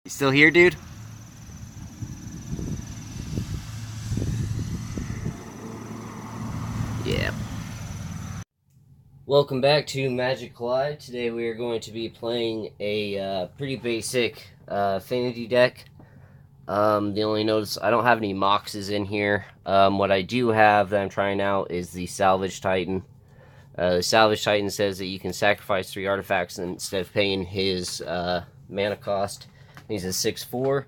You still here, dude? Yeah. Welcome back to Magic Collide. Today we are going to be playing a pretty basic Affinity deck. The only notice, I don't have any Moxes in here. What I do have that I'm trying out is the Salvage Titan. The Salvage Titan says that you can sacrifice 3 artifacts instead of paying his mana cost. He's a 6/4.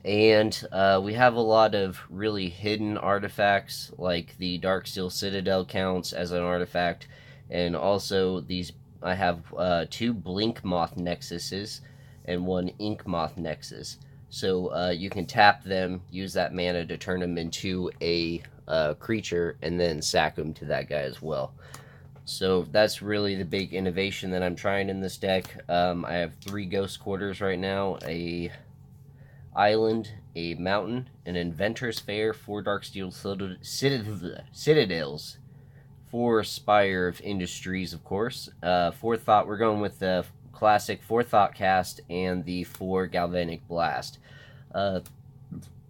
And we have a lot of really hidden artifacts, like the Darksteel Citadel counts as an artifact, and also these. I have 2 blinkmoth nexuses and 1 Inkmoth nexus. So you can tap them, use that mana to turn them into a creature, and then sack them to that guy as well. So that's really the big innovation that I'm trying in this deck. I have 3 ghost quarters right now, a island, a mountain, an inventor's fair, 4 Darksteel Citadels, 4 Spire of Industries, of course, 4 Thought. We're going with the classic 4 Thoughtcast and the 4 Galvanic Blast. The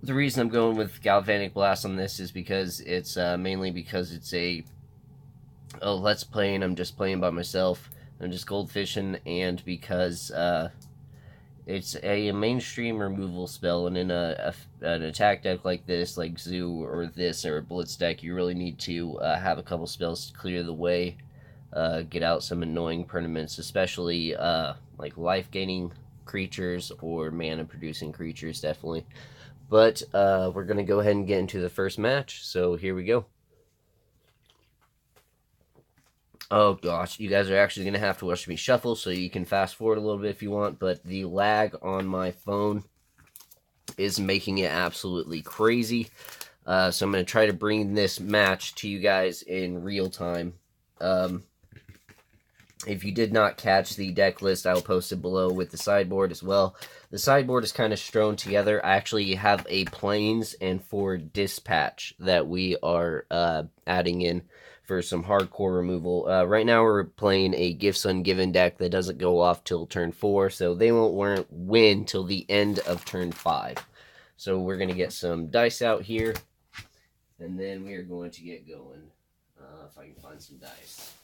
reason I'm going with Galvanic Blast on this is because it's mainly because it's a let's play and I'm just playing by myself. I'm just goldfishing, and because it's a mainstream removal spell, and in an attack deck like this, like Zoo or this or a Blitz deck, you really need to have a couple spells to clear the way, get out some annoying permanents, especially like life-gaining creatures or mana-producing creatures, definitely. But we're going to go ahead and get into the first match, so here we go. Oh gosh, you guys are actually going to have to watch me shuffle, so you can fast forward a little bit if you want, but the lag on my phone is making it absolutely crazy. So I'm going to try to bring this match to you guys in real time. If you did not catch the deck list, I'll post it below with the sideboard as well. The sideboard is kind of strewn together. I actually have a Plains and 4 Dispatch that we are adding in for some hardcore removal. Right now we're playing a Gifts Ungiven deck that doesn't go off till turn 4, so they won't win till the end of turn 5. So we're going to get some dice out here, and then we are going to get going. If I can find some dice.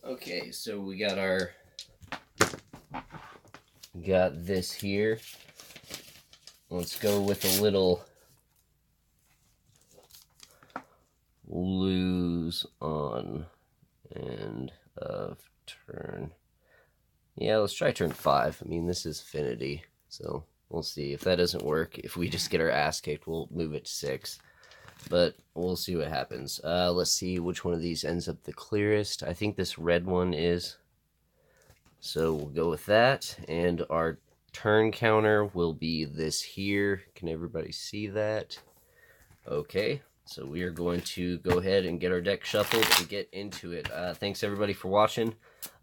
Okay, so we got this here. Let's go with a little lose on end of turn. Yeah, let's try turn 5. I mean, this is Affinity, so we'll see. If that doesn't work, if we just get our ass kicked, we'll move it to 6. But we'll see what happens. Let's see which one of these ends up the clearest. I think this red one is. So we'll go with that. And our turn counter will be this here. Can everybody see that? Okay. So we are going to go ahead and get our deck shuffled and get into it. Thanks everybody for watching.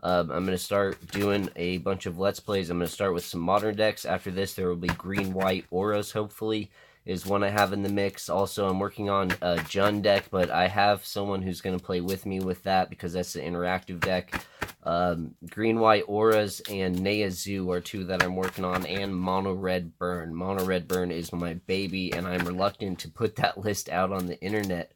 I'm going to start doing a bunch of Let's Plays. I'm going to start with some modern decks. After this, there will be green-white auras, hopefully, is one I have in the mix. Also, I'm working on a Jund deck, but I have someone who's going to play with me with that because that's an interactive deck. Green-white auras and Nea Zoo are 2 that I'm working on, and Mono Red Burn. Mono Red Burn is my baby, and I'm reluctant to put that list out on the internet.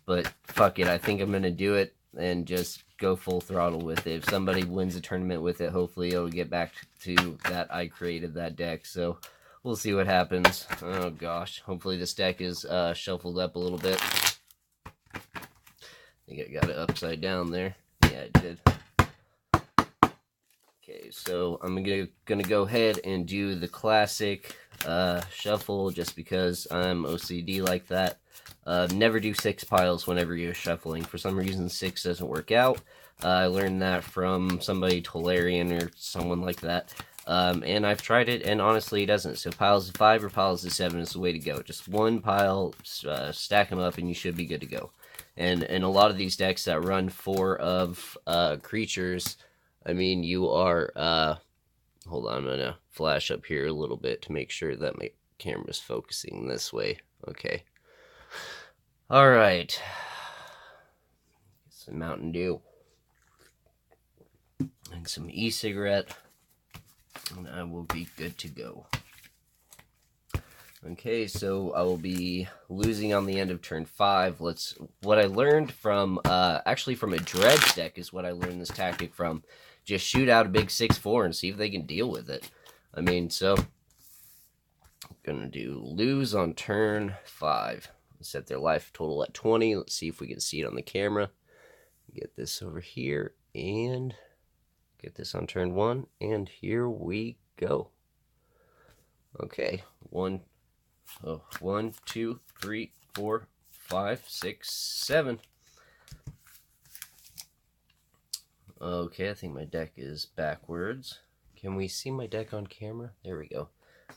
But fuck it, I think I'm going to do it and just go full throttle with it. If somebody wins a tournament with it, hopefully it'll get back to that I created that deck. So we'll see what happens. Oh gosh, hopefully this deck is shuffled up a little bit. I think I got it upside down there. Yeah, it did. Okay, so I'm gonna go ahead and do the classic shuffle just because I'm OCD like that. Never do 6 piles whenever you're shuffling. For some reason, 6 doesn't work out. I learned that from somebody, Tolarian or someone like that. And I've tried it, and honestly, it doesn't. So piles of 5 or piles of 7 is the way to go. Just one pile, stack them up, and you should be good to go. And in a lot of these decks that run 4 of creatures, I mean, you are, hold on, I'm going to flash up here a little bit to make sure that my camera's focusing this way. Okay. Alright. Some Mountain Dew. and some e-cigarette, and I will be good to go. Okay, so I will be losing on the end of turn 5. What I learned from, actually from a dredge deck is what I learned this tactic from. Just shoot out a big 6/4 and see if they can deal with it. I mean, so, I'm gonna do lose on turn 5. Set their life total at 20. Let's see if we can see it on the camera. Get this over here, and get this on turn 1, and here we go. Okay, 1, 2, 3, 4, 5, 6, 7. Okay, I think my deck is backwards. Can we see my deck on camera? There we go.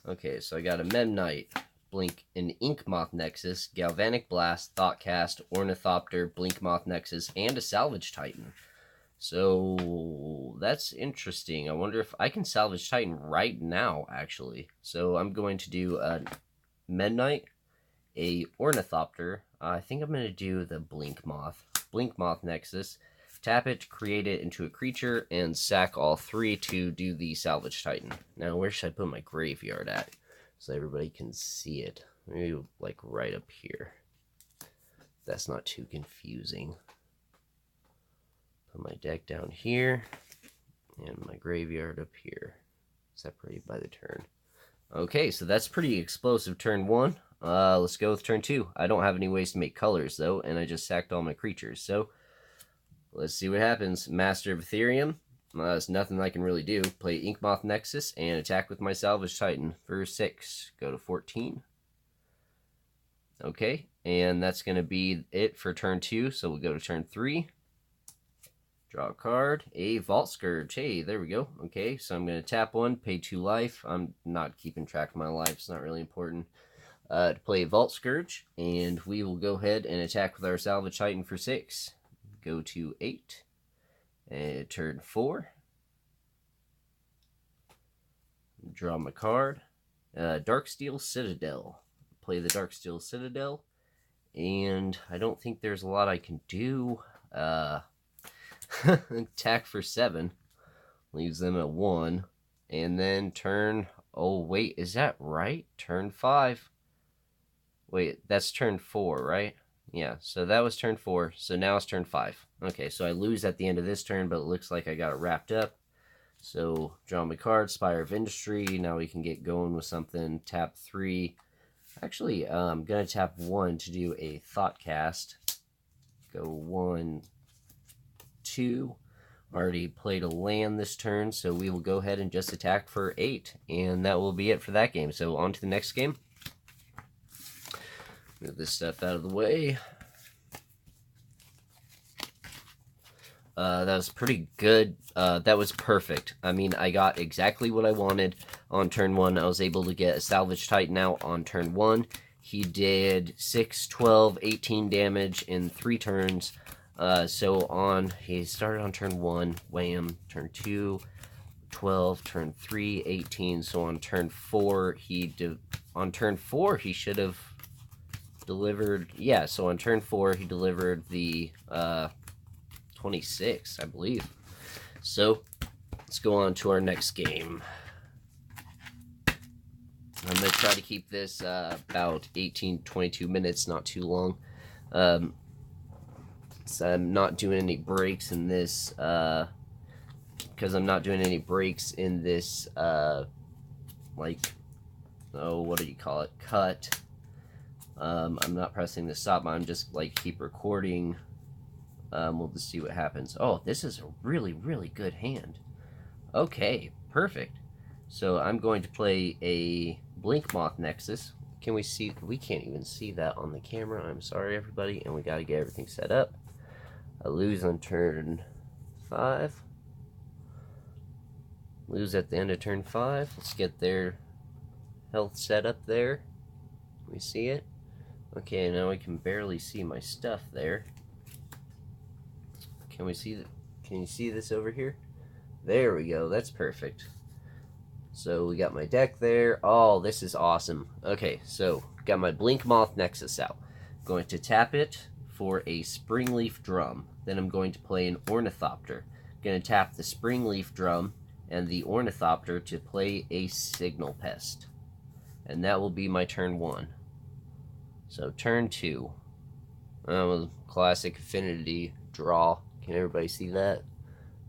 Okay, so I got a Memnite, an Inkmoth Nexus, Galvanic Blast, Thoughtcast, Ornithopter, blinkmoth Nexus, and a Salvage Titan. So that's interesting. I wonder if I can Salvage Titan right now, actually. So I'm going to do a Memnite, a Ornithopter. I think I'm going to do the blinkmoth Nexus. Tap it to create it into a creature, and sack all 3 to do the Salvage Titan. Now, where should I put my graveyard at so everybody can see it? Maybe, like, right up here. That's not too confusing. Put my deck down here, and my graveyard up here. Separated by the turn. Okay, so that's pretty explosive turn 1. Let's go with turn 2. I don't have any ways to make colors, though, and I just sacked all my creatures, so let's see what happens. Master of Etherium. There's nothing I can really do. Play Inkmoth Nexus and attack with my Salvage Titan for 6. Go to 14. Okay, and that's going to be it for turn 2, so we'll go to turn 3. Draw a card. A Vault Skirge. Hey, there we go. Okay, so I'm going to tap 1, pay 2 life. I'm not keeping track of my life. It's not really important. To play Vault Skirge, and we will go ahead and attack with our Salvage Titan for 6. Go to 8, and turn 4. Draw my card. Darksteel Citadel. Play the Darksteel Citadel, and I don't think there's a lot I can do. Attack for 7. Leaves them at 1, and then turn... Oh, wait, is that right? Turn 5. Wait, that's turn 4, right? Yeah, so that was turn 4, so now it's turn 5. Okay, so I lose at the end of this turn, but it looks like I got it wrapped up. So, draw my card, Spire of Industry. Now we can get going with something. Tap 3. Actually, I'm going to tap 1 to do a Thoughtcast. Go 1, 2. Already played a land this turn, so we will go ahead and just attack for 8. And that will be it for that game. So, on to the next game. Move this stuff out of the way. That was pretty good. That was perfect. I mean, I got exactly what I wanted on turn 1. I was able to get a Salvage Titan out on turn 1. He did 6, 12, 18 damage in 3 turns. He started on turn 1, wham, turn 2, 12, turn 3, 18. So on turn 4, he should have delivered, yeah, so on turn 4, he delivered the 26, I believe. So, let's go on to our next game. I'm going to try to keep this about 18-22 minutes, not too long. So I'm not doing any breaks in this, because I'm not doing any breaks in this, like, oh, what do you call it, cut. I'm not pressing the stop, I'm just, like, keep recording. We'll just see what happens. Oh, this is a really, really good hand. Okay, perfect. So I'm going to play a blinkmoth Nexus. Can we see? We can't even see that on the camera. I'm sorry, everybody, and we got to get everything set up. I lose on turn 5. Lose at the end of turn 5. Let's get their health set up there. Can we see it? Okay, now we can barely see my stuff there. Can we see that? Can you see this over here? There we go. That's perfect. So we got my deck there. Oh, this is awesome. Okay, so got my blinkmoth Nexus out. Going to tap it for a Springleaf Drum. Then I'm going to play an Ornithopter. going to tap the Springleaf Drum and the Ornithopter to play a Signal Pest. And that will be my turn 1. So turn 2. Classic Affinity draw. Can everybody see that?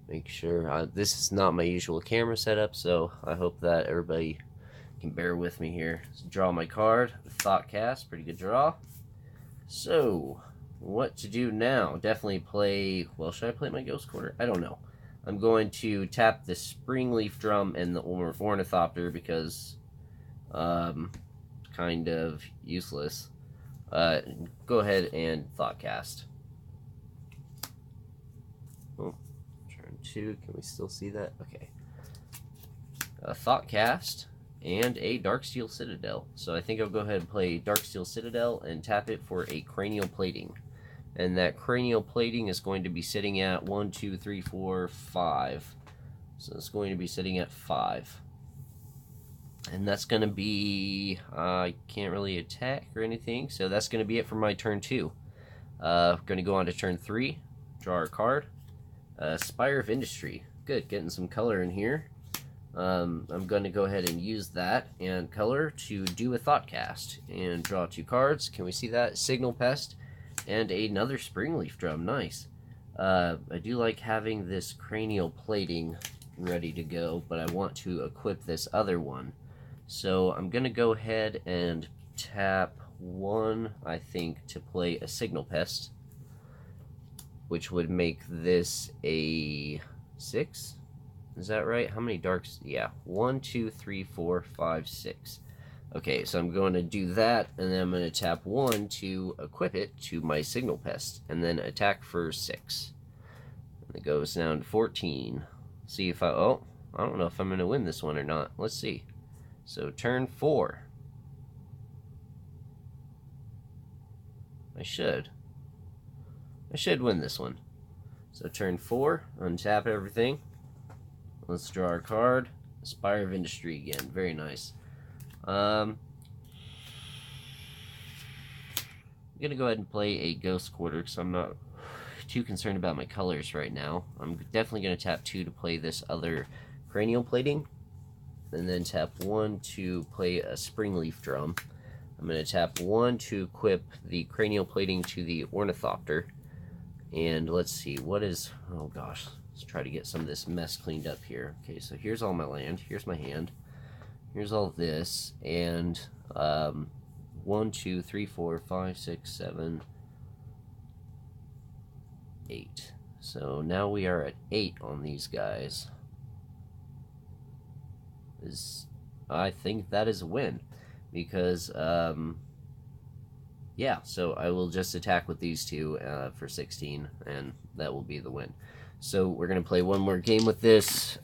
Make sure. This is not my usual camera setup, so I hope that everybody can bear with me here. So draw my card, Thoughtcast, pretty good draw. So, what to do now? Definitely play, well, should I play my Ghost Quarter? I don't know. I'm going to tap the Springleaf Drum and the Ornithopter because, kind of useless. Go ahead and Thoughtcast. Oh, turn 2, can we still see that? Okay. Thoughtcast and a Darksteel Citadel. So I think I'll go ahead and play Darksteel Citadel and tap it for a Cranial Plating. And that Cranial Plating is going to be sitting at 1, 2, 3, 4, 5. So it's going to be sitting at 5. And that's going to be, I can't really attack or anything, so that's going to be it for my turn 2. Going to go on to turn 3, draw a card. Spire of Industry. Good, getting some color in here. I'm going to go ahead and use that and color to do a Thoughtcast. And draw 2 cards. Can we see that? Signal Pest and another Springleaf Drum. Nice. I do like having this Cranial Plating ready to go, but I want to equip this other one. So I'm going to go ahead and tap 1, I think, to play a Signal Pest, which would make this a 6. Is that right? How many darks? Yeah, 1, 2, 3, 4, 5, 6. Okay, so I'm going to do that, and then I'm going to tap 1 to equip it to my Signal Pest, and then attack for 6. And it goes down to 14. See if I don't know if I'm going to win this one or not. Let's see. So turn 4. I should win this one. So turn 4, untap everything. Let's draw our card. Spire of Industry again. Very nice. I'm going to go ahead and play a Ghost Quarter because I'm not too concerned about my colors right now. I'm definitely going to tap 2 to play this other Cranial Plating. And then tap 1 to play a Springleaf Drum. I'm going to tap 1 to equip the Cranial Plating to the Ornithopter. And let's see, what is... Oh gosh, let's try to get some of this mess cleaned up here. Okay, so here's all my land. Here's my hand. Here's all this. And 1, 2, 3, 4, 5, 6, 7, 8. So now we are at 8 on these guys. I think that is a win because yeah, so I will just attack with these 2 for 16 and that will be the win. So we're gonna play one more game with this,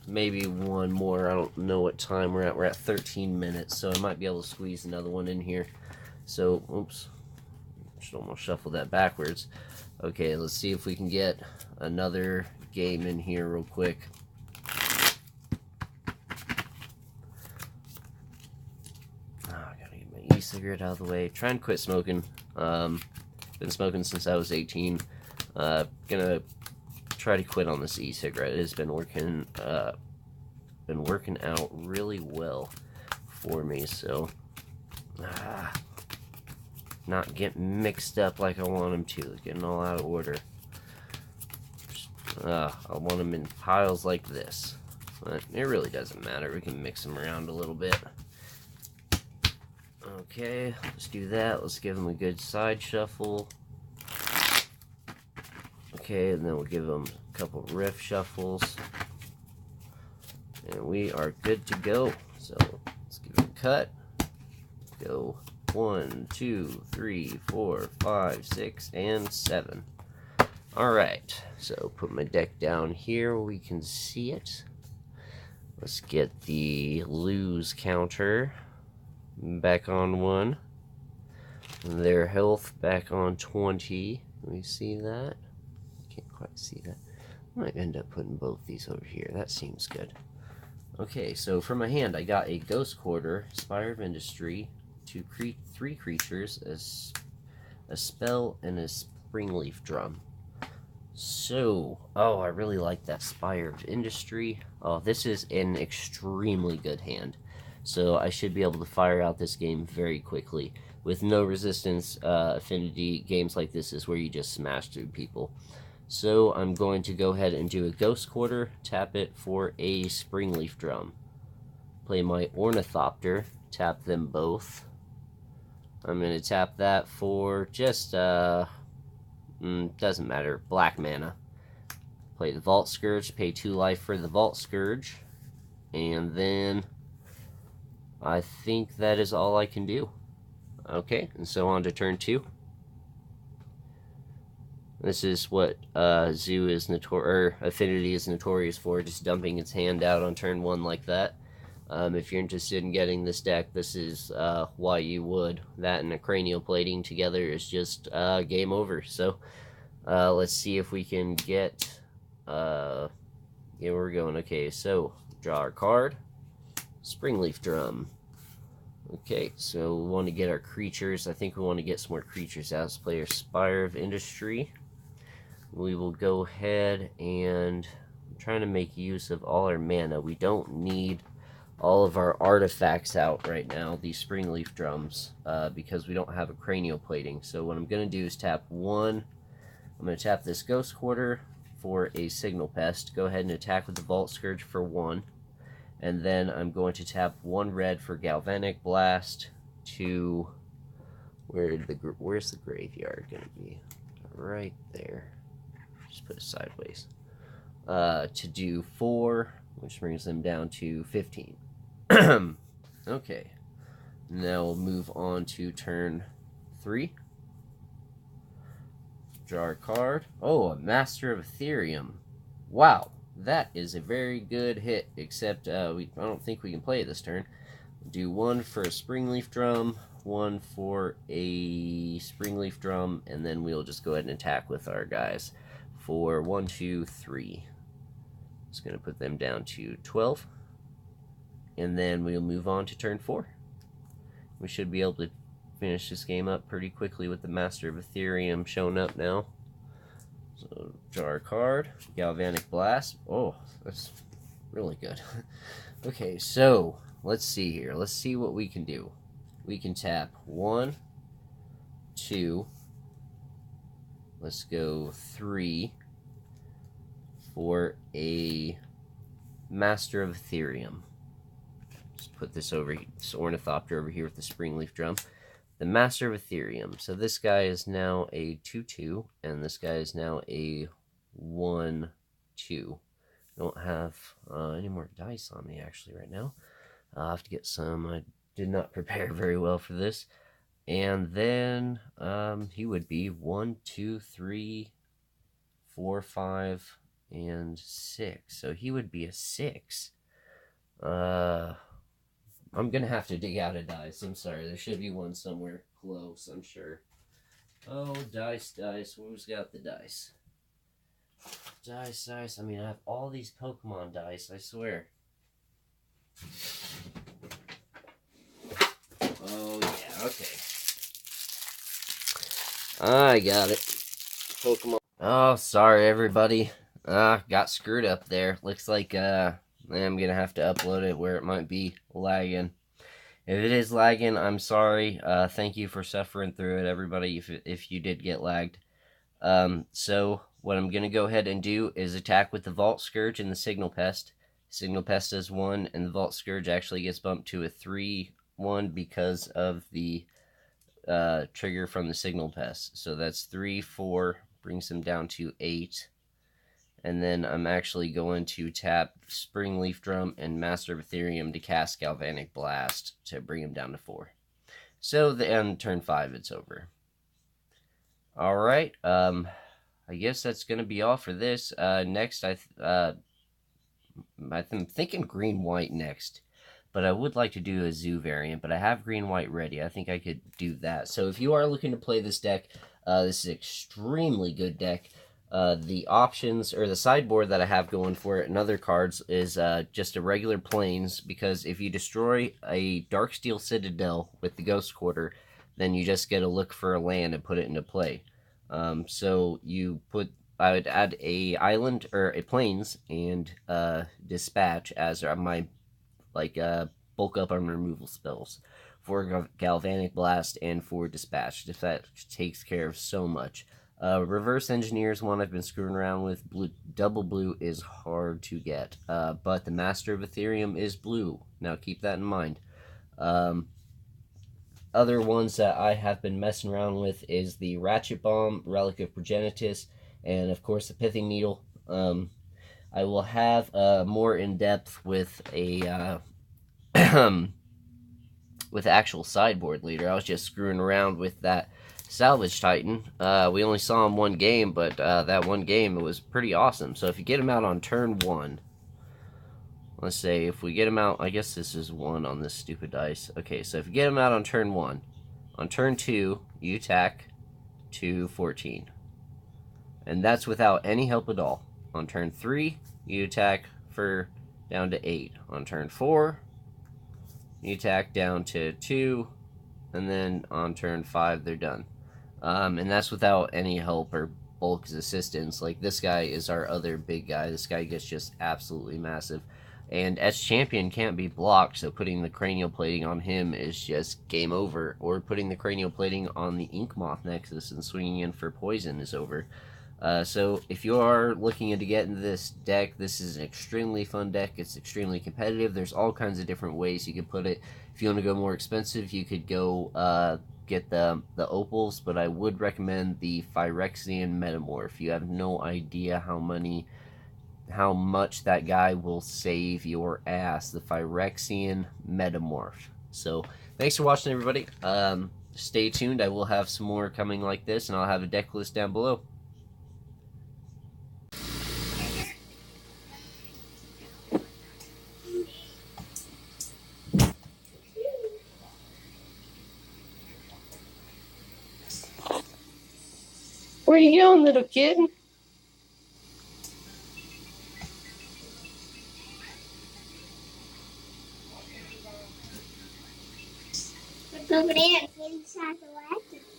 maybe one more. I don't know what time we're at. We're at 13 minutes, so I might be able to squeeze another one in here. So oops, should almost shuffle that backwards. Okay, let's see if we can get another game in here real quick. E-cigarette out of the way. Try and quit smoking. Been smoking since I was 18. Gonna try to quit on this e-cigarette. It has been working out really well for me. So not getting mixed up like I want them to. It's getting all out of order. I want them in piles like this. But it really doesn't matter. We can mix them around a little bit. Okay, let's do that. Let's give them a good side shuffle. Okay, and then we'll give them a couple riff shuffles. And we are good to go. So let's give it a cut. Go 1, 2, 3, 4, 5, 6, and 7. Alright, so put my deck down here where we can see it. Let's get the lose counter back on 1. Their health back on 20. Can we see that? Can't quite see that. I might end up putting both these over here. That seems good. Okay, so for my hand, I got a Ghost Quarter, Spire of Industry, 3 creatures, a spell, and a Springleaf Drum. So, oh, I really like that Spire of Industry. Oh, this is an extremely good hand. So I should be able to fire out this game very quickly. With no resistance, Affinity games like this is where you just smash through people. So I'm going to go ahead and do a Ghost Quarter, tap it for a Springleaf Drum. Play my Ornithopter, tap them both. I'm going to tap that for just, doesn't matter, black mana. Play the Vault Skirge, pay 2 life for the Vault Skirge, and then I think that is all I can do. Okay, and so on to turn 2. This is what Affinity is notorious for, just dumping its hand out on turn 1 like that. If you're interested in getting this deck, this is why you would. That and a Cranial Plating together is just game over. So let's see if we can get... yeah, we're going. Okay, so draw our card. Springleaf Drum. Okay, so we want to get our creatures. I think we want to get some more creatures out. Let's play our Spire of Industry. We will go ahead and... I'm trying to make use of all our mana. We don't need all of our artifacts out right now, these Springleaf Drums, because we don't have a Cranial Plating. So what I'm going to do is tap 1. I'm going to tap this Ghost Quarter for a Signal Pest. Go ahead and attack with the Vault Skirge for 1. And then I'm going to tap 1 red for Galvanic Blast to... Where's the graveyard going to be? Right there. Just put it sideways. To do 4, which brings them down to 15. Okay. Now we'll move on to turn 3. Draw a card. Oh, a Master of Etherium. Wow, that is a very good hit, except I don't think we can play it this turn. Do 1 for a Springleaf Drum, 1 for a Springleaf Drum, and then we'll just go ahead and attack with our guys for 1, 2, 3. Just going to put them down to 12. And then we'll move on to turn 4. We should be able to finish this game up pretty quickly with the Master of Etherium showing up now. So, draw a card. Galvanic Blast. Oh, that's really good. Okay, so, let's see here. Let's see what we can do. We can tap 1, 2, let's go 3, for a Master of Etherium. Just put this Ornithopter over here with the Springleaf Drum. The Master of Etherium. So this guy is now a 2/2, and this guy is now a 1/2. I don't have any more dice on me actually right now. I'll have to get some. I did not prepare very well for this. And then he would be 1, 2, 3, 4, 5, and 6. So he would be a 6. I'm gonna have to dig out a dice. I'm sorry. There should be one somewhere close, I'm sure. Oh, dice. Who's got the dice? Dice. I mean, I have all these Pokemon dice, I swear. Oh, yeah, okay. I got it. Pokemon. Oh, sorry, everybody. Got screwed up there. Looks like, I'm gonna have to upload it where it might be lagging. If it is lagging, I'm sorry. Thank you for suffering through it, everybody, if you did get lagged. So, what I'm gonna go ahead and do is attack with the Vault Skirge and the Signal Pest. Signal Pest does 1, and the Vault Skirge actually gets bumped to a 3/1 because of the trigger from the Signal Pest. So that's 3, 4, brings them down to 8. And then I'm actually going to tap Springleaf Drum and Master of Etherium to cast Galvanic Blast to bring him down to 4. So the end turn 5, it's over. Alright, I guess that's going to be all for this. Next, I'm thinking green-white next. But I would like to do a zoo variant, but I have green-white ready. I think I could do that. So if you are looking to play this deck, this is an extremely good deck. The options, or the sideboard that I have going for it and other cards is just a regular plains, because if you destroy a Darksteel Citadel with the Ghost Quarter, then you just get to look for a land and put it into play. So you put I would add a island or a plains and dispatch as my bulk up and removal spells for Galvanic Blast and for dispatch. Dispatch takes care of so much. Reverse Engineer is one I've been screwing around with. Double blue is hard to get, but the Master of Etherium is blue. Now keep that in mind. Other ones that I have been messing around with is the Ratchet Bomb, Relic of Progenitus, and of course the Pithing Needle. I will have more in depth with a with actual sideboard later. I was just screwing around with that Salvage Titan. We only saw him one game, but that one game, it was pretty awesome. So if you get him out on turn 1, let's say if we get him out, I guess this is 1 on this stupid dice. Okay, so if you get him out on turn 1, on turn 2, you attack to 14. And that's without any help at all. On turn 3, you attack for down to 8. On turn 4, you attack down to 2. And then on turn 5, they're done. And that's without any help or bulk's assistance. Like, this guy is our other big guy. This guy gets just absolutely massive. And Etched Champion can't be blocked, so putting the Cranial Plating on him is just game over. Or putting the Cranial Plating on the Inkmoth nexus and swinging in for poison is over. So if you are looking into getting this deck, this is an extremely fun deck. It's extremely competitive. There's all kinds of different ways you can put it. If you want to go more expensive, you could go get the opals, but I would recommend the Phyrexian metamorph. You have no idea how much that guy will save your ass. The Phyrexian metamorph. So thanks for watching, everybody. Stay tuned. I will have some more coming like this, and I'll have a deck list down below. Where you going, little kid?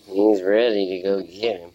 He's ready to go get him.